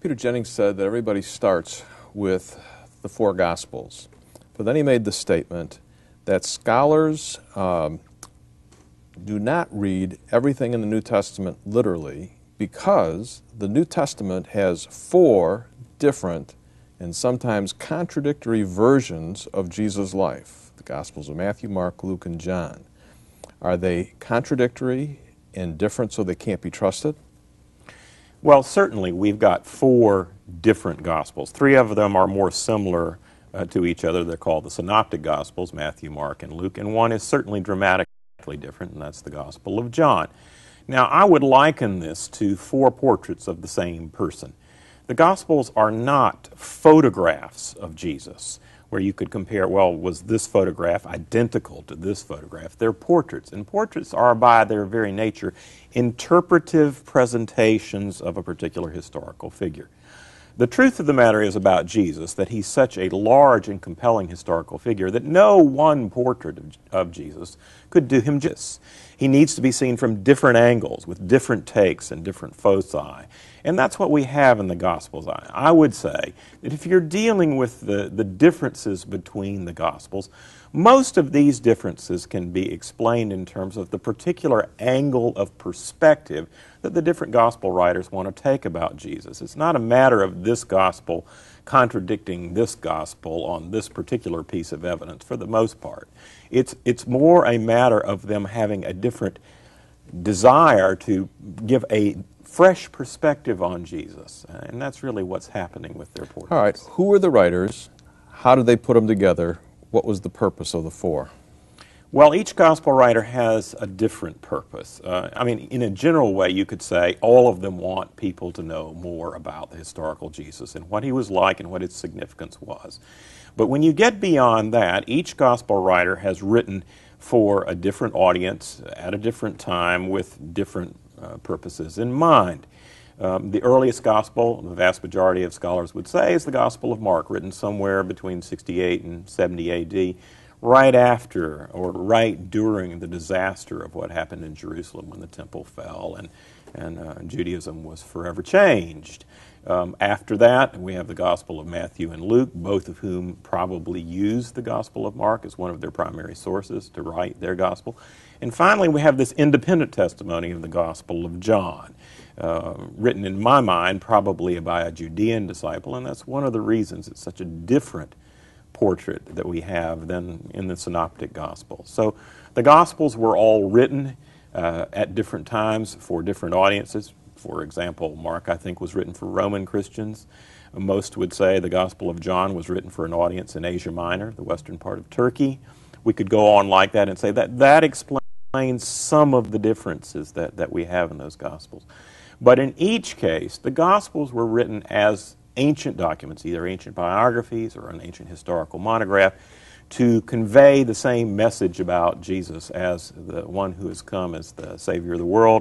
Peter Jennings said that everybody starts with the four Gospels, but then he made the statement that scholars do not read everything in the New Testament literally because the New Testament has four different and sometimes contradictory versions of Jesus' life. The Gospels of Matthew, Mark, Luke, and John. Are they contradictory and different so they can't be trusted? Well, certainly we've got four different Gospels. Three of them are more similar to each other. They're called the Synoptic Gospels, Matthew, Mark, and Luke, and one is certainly dramatically different, and that's the Gospel of John. Now, I would liken this to four portraits of the same person. The Gospels are not photographs of Jesus, where you could compare, well, was this photograph identical to this photograph? They're portraits, and portraits are by their very nature interpretive presentations of a particular historical figure. The truth of the matter is about Jesus that he's such a large and compelling historical figure that no one portrait of Jesus could do him justice. He needs to be seen from different angles with different takes and different foci. And that's what we have in the Gospels. I would say that if you're dealing with the differences between the Gospels, most of these differences can be explained in terms of the particular angle of perspective that the different Gospel writers want to take about Jesus. It's not a matter of this Gospel contradicting this Gospel on this particular piece of evidence for the most part. It's more a matter of them having a different desire to give a fresh perspective on Jesus, and that's really what's happening with their portraits. All right, who were the writers? How did they put them together? What was the purpose of the four? Well, each Gospel writer has a different purpose. I mean, in a general way, you could say all of them want people to know more about the historical Jesus and what he was like and what his significance was. But when you get beyond that, each Gospel writer has written for a different audience at a different time with different purposes in mind. The earliest Gospel, the vast majority of scholars would say, is the Gospel of Mark, written somewhere between 68 and 70 A.D., right after or right during the disaster of what happened in Jerusalem when the temple fell and Judaism was forever changed. After that, we have the Gospel of Matthew and Luke, both of whom probably used the Gospel of Mark as one of their primary sources to write their Gospel. And finally, we have this independent testimony of the Gospel of John, written in my mind probably by a Judean disciple, and that's one of the reasons it's such a different portrait that we have than in the Synoptic Gospels. So the Gospels were all written at different times for different audiences. For example, Mark, I think, was written for Roman Christians. Most would say the Gospel of John was written for an audience in Asia Minor, the western part of Turkey. We could go on like that and say that explains some of the differences that we have in those Gospels. But in each case, the Gospels were written as ancient documents, either ancient biographies or an ancient historical monograph, to convey the same message about Jesus as the one who has come as the Savior of the world.